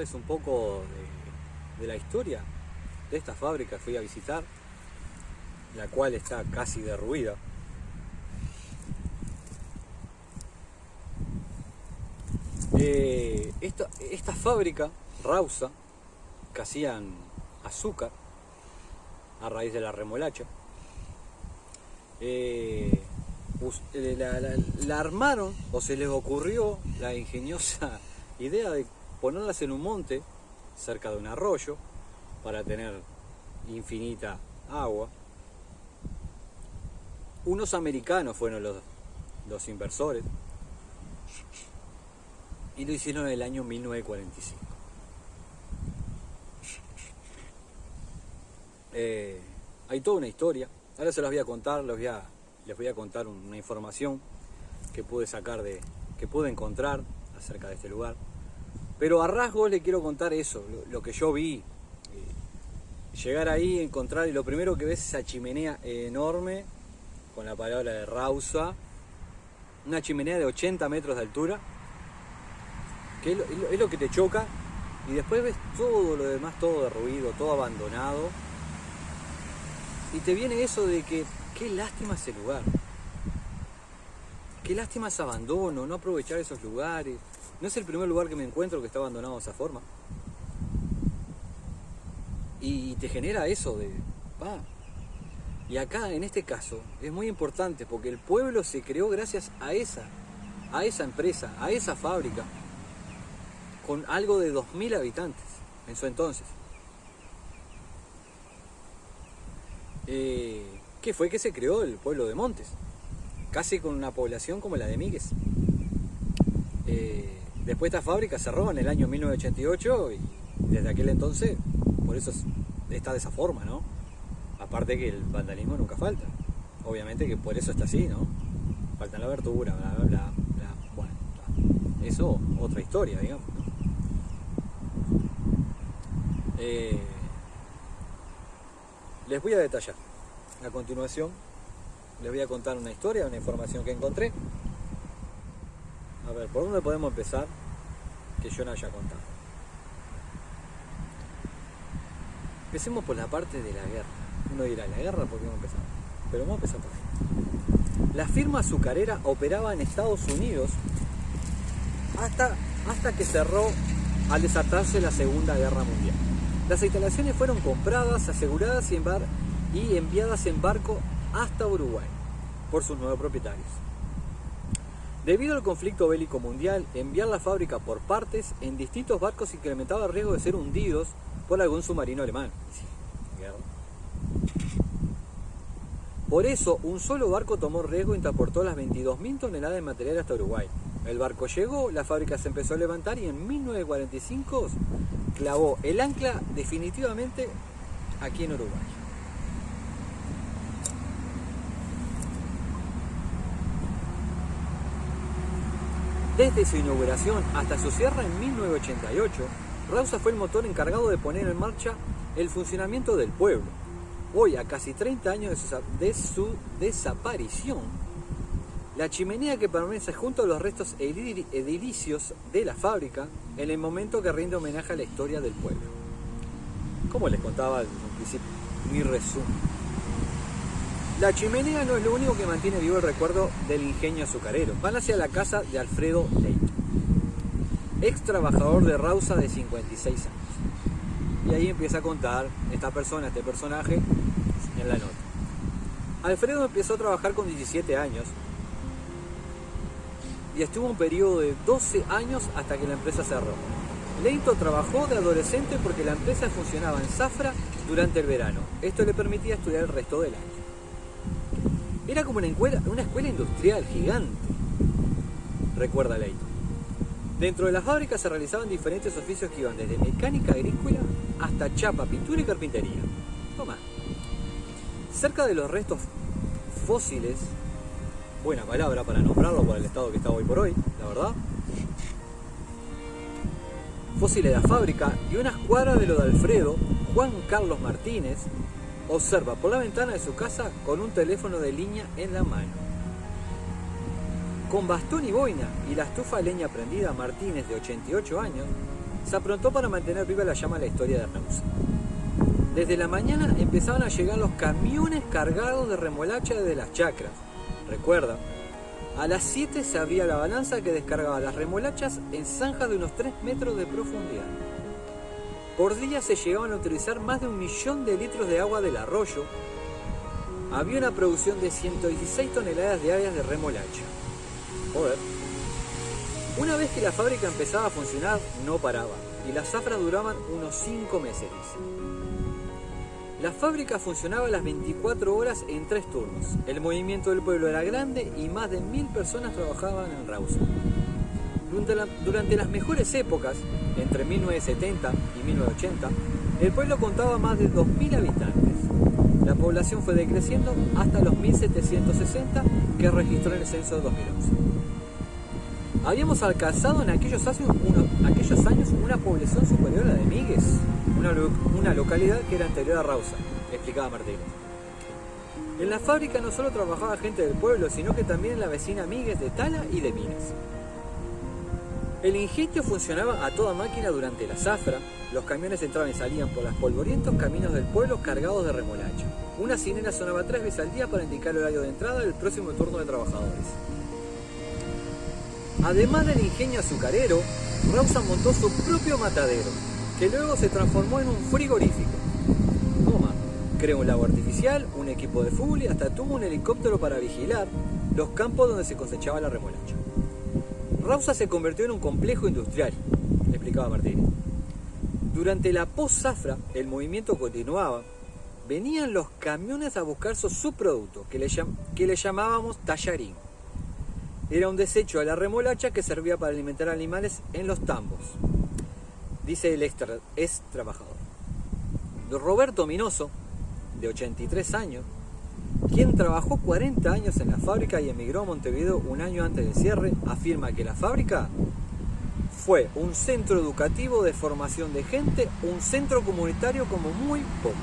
contarles un poco de la historia de esta fábrica que fui a visitar, la cual está casi derruida. Esta fábrica, Rausa, que hacían azúcar a raíz de la remolacha, la armaron, o se les ocurrió la ingeniosa idea de ponerlas en un monte cerca de un arroyo para tener infinita agua. Unos americanos fueron los inversores y lo hicieron en el año 1945. Hay toda una historia. Ahora se las voy a contar, les voy a contar una información que pude encontrar acerca de este lugar. Pero a rasgos les quiero contar eso, lo que yo vi. Llegar ahí, encontrar, y lo primero que ves es esa chimenea enorme, con la palabra de Rausa, una chimenea de 80 metros de altura, que es lo que te choca, y después ves todo lo demás, todo derruido, todo abandonado, y te viene eso de que qué lástima ese lugar, qué lástima ese abandono, no aprovechar esos lugares. No es el primer lugar que me encuentro que está abandonado de esa forma, y te genera eso de y acá en este caso es muy importante porque el pueblo se creó gracias a esa empresa, a esa fábrica, con algo de 2000 habitantes en su entonces. ¿Qué fue que se creó el pueblo de Montes? Casi con una población como la de Míguez. Después esta fábrica cerró en el año 1988 y desde aquel entonces, por eso está de esa forma, ¿no? Aparte que el vandalismo nunca falta. Obviamente que por eso está así, ¿no? Falta la abertura, bla, bla, bla, bla. Bueno, eso, otra historia, digamos, ¿no? Les voy a detallar. A continuación, les voy a contar una historia, una información que encontré. A ver, ¿por dónde podemos empezar que yo no haya contado? Empecemos por la parte de la guerra. Uno dirá, ¿la guerra por qué no empezamos? Pero vamos a empezar por ahí. La firma azucarera operaba en Estados Unidos hasta que cerró al desatarse la Segunda Guerra Mundial. Las instalaciones fueron compradas, aseguradas y enviadas en barco hasta Uruguay por sus nuevos propietarios. Debido al conflicto bélico mundial, enviar la fábrica por partes en distintos barcos incrementaba el riesgo de ser hundidos por algún submarino alemán. Guerra. Por eso, un solo barco tomó riesgo y transportó las 22.000 toneladas de material hasta Uruguay. El barco llegó, la fábrica se empezó a levantar y en 1945 clavó el ancla definitivamente aquí en Uruguay. Desde su inauguración hasta su cierre en 1988, Rausa fue el motor encargado de poner en marcha el funcionamiento del pueblo. Hoy, a casi 30 años de su desaparición, la chimenea que permanece junto a los restos edilicios de la fábrica en el momento que rinde homenaje a la historia del pueblo. Como les contaba al principio, mi resumen. La chimenea no es lo único que mantiene vivo el recuerdo del ingenio azucarero. Van hacia la casa de Alfredo Leito, ex trabajador de Rausa de 56 años. Y ahí empieza a contar este personaje en la nota. Alfredo empezó a trabajar con 17 años y estuvo un periodo de 12 años hasta que la empresa cerró. Leito trabajó de adolescente porque la empresa funcionaba en Zafra durante el verano. Esto le permitía estudiar el resto del año. Era como una escuela industrial gigante, recuerda Leito. Dentro de las fábricas se realizaban diferentes oficios que iban desde mecánica agrícola hasta chapa, pintura y carpintería. Toma. Cerca de los restos fósiles, buena palabra para nombrarlo por el estado que está hoy por hoy, la verdad, fósiles de la fábrica y unas cuadras de lo de Alfredo, Juan Carlos Martínez observa por la ventana de su casa con un teléfono de línea en la mano. Con bastón y boina y la estufa a leña prendida, Martínez, de 88 años, se aprontó para mantener viva la llama de la historia de Rausa. Desde la mañana empezaban a llegar los camiones cargados de remolacha desde las chacras. Recuerda, a las 7 se abría la balanza que descargaba las remolachas en zanjas de unos 3 metros de profundidad. Por día se llegaban a utilizar más de 1 millón de litros de agua del arroyo. Había una producción de 116 toneladas diarias de remolacha. Joder. Una vez que la fábrica empezaba a funcionar, no paraba, y las zafras duraban unos 5 meses, dice. La fábrica funcionaba las 24 horas en 3 turnos. El movimiento del pueblo era grande y más de 1000 personas trabajaban en Rausa. Durante las mejores épocas, entre 1970 y 1980, el pueblo contaba más de 2000 habitantes. La población fue decreciendo hasta los 1760 que registró en el censo de 2011. Habíamos alcanzado en aquellos años una población superior a la de Míguez, una localidad que era anterior a Rausa, explicaba Martínez. En la fábrica no solo trabajaba gente del pueblo, sino que también en la vecina Míguez de Tala y de Minas. El ingenio funcionaba a toda máquina durante la zafra. Los camiones entraban y salían por los polvorientos caminos del pueblo cargados de remolacha. Una sirena sonaba 3 veces al día para indicar el horario de entrada del próximo turno de trabajadores. Además del ingenio azucarero, Rausa montó su propio matadero, que luego se transformó en un frigorífico. Toma, creó un lago artificial, un equipo de fútbol y hasta tuvo un helicóptero para vigilar los campos donde se cosechaba la remolacha. Rausa se convirtió en un complejo industrial, explicaba Martínez. Durante la post-zafra, el movimiento continuaba. Venían los camiones a buscar su subproducto, que le llamábamos tallarín. Era un desecho de la remolacha que servía para alimentar animales en los tambos, dice el ex trabajador. Roberto Minoso, de 83 años, quien trabajó 40 años en la fábrica y emigró a Montevideo un año antes del cierre, afirma que la fábrica fue un centro educativo de formación de gente, un centro comunitario como muy pocos.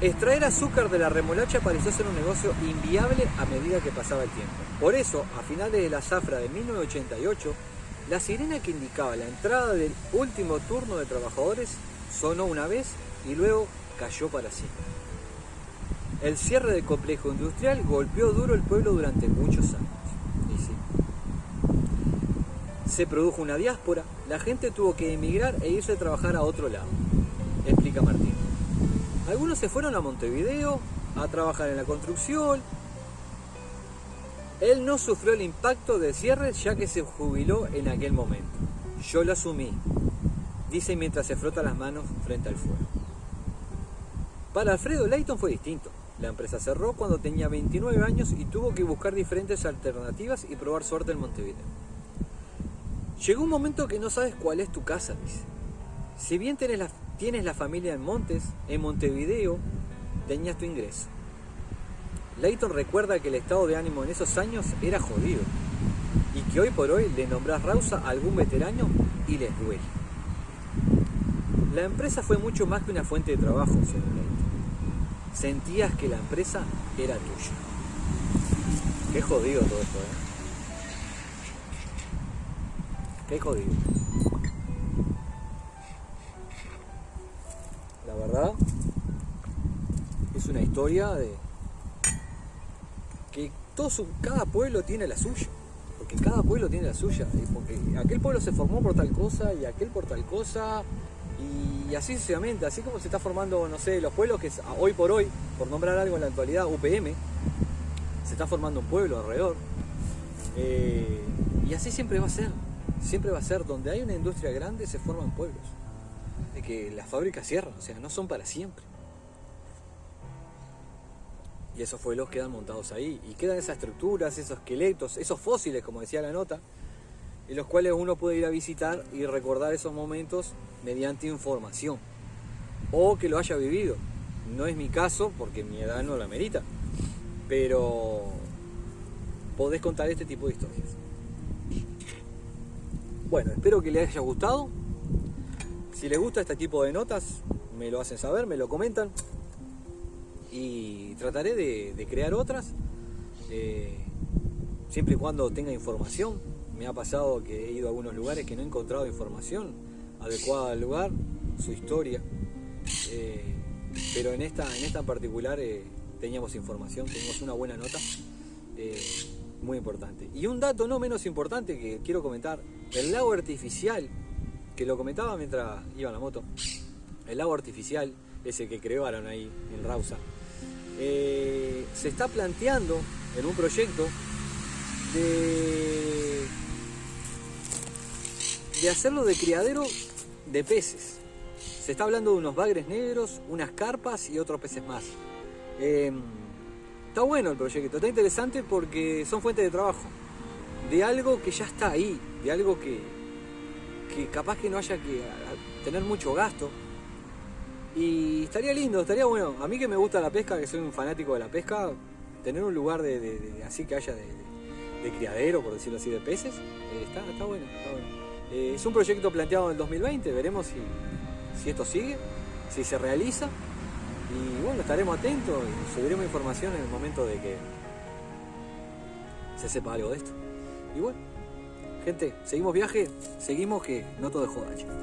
Extraer azúcar de la remolacha pareció ser un negocio inviable a medida que pasaba el tiempo. Por eso, a finales de la zafra de 1988, la sirena que indicaba la entrada del último turno de trabajadores sonó una vez y luego cayó para siempre. El cierre del complejo industrial golpeó duro el pueblo durante muchos años. Y sí. Se produjo una diáspora, la gente tuvo que emigrar e irse a trabajar a otro lado, explica Martín. Algunos se fueron a Montevideo a trabajar en la construcción. Él no sufrió el impacto del cierre ya que se jubiló en aquel momento. Yo lo asumí, dice mientras se frota las manos frente al fuego. Para Alfredo Layton fue distinto. La empresa cerró cuando tenía 29 años y tuvo que buscar diferentes alternativas y probar suerte en Montevideo. Llegó un momento que no sabes cuál es tu casa, dice. Si bien tienes la familia en Montes, en Montevideo tenías tu ingreso. Layton recuerda que el estado de ánimo en esos años era jodido y que hoy por hoy le nombrás Rausa a algún veterano y les duele. La empresa fue mucho más que una fuente de trabajo, según Layton. Sentías que la empresa era tuya. Qué jodido todo esto, ¿eh? Qué jodido. La verdad, es una historia de que cada pueblo tiene la suya. Porque cada pueblo tiene la suya. Porque aquel pueblo se formó por tal cosa y aquel por tal cosa. Y así sucesivamente, así como se está formando, no sé, los pueblos que hoy por hoy, por nombrar algo en la actualidad, UPM, se está formando un pueblo alrededor. Y así siempre va a ser, donde hay una industria grande se forman pueblos. De que las fábricas cierran, o sea, no son para siempre. Y esos pueblos quedan montados ahí, y quedan esas estructuras, esos esqueletos, esos fósiles, como decía la nota, en los cuales uno puede ir a visitar y recordar esos momentos mediante información o que lo haya vivido. No es mi caso porque mi edad no la amerita, pero podés contar este tipo de historias. Bueno, espero que les haya gustado. Si les gusta este tipo de notas, me lo hacen saber, me lo comentan y trataré de crear otras siempre y cuando tenga información. Me ha pasado que he ido a algunos lugares que no he encontrado información, a adecuada al lugar, su historia, pero en esta en particular teníamos información, teníamos una buena nota, muy importante. Y un dato no menos importante que quiero comentar, el lago artificial, que lo comentaba mientras iba en la moto, el lago artificial, ese que crearon ahí en Rausa, se está planteando en un proyecto de hacerlo de criadero de peces. Se está hablando de unos bagres negros, unas carpas y otros peces más. Está bueno el proyecto, está interesante porque son fuentes de trabajo, de algo que ya está ahí, de algo que capaz que no haya que tener mucho gasto. Y estaría lindo, estaría bueno. A mí que me gusta la pesca, que soy un fanático de la pesca, tener un lugar así que haya de criadero, por decirlo así, de peces, está bueno, está bueno. Es un proyecto planteado en el 2020, veremos si esto sigue, si se realiza. Y bueno, estaremos atentos y subiremos información en el momento de que se sepa algo de esto. Y bueno, gente, seguimos viaje, seguimos que no todo es joda, chicos.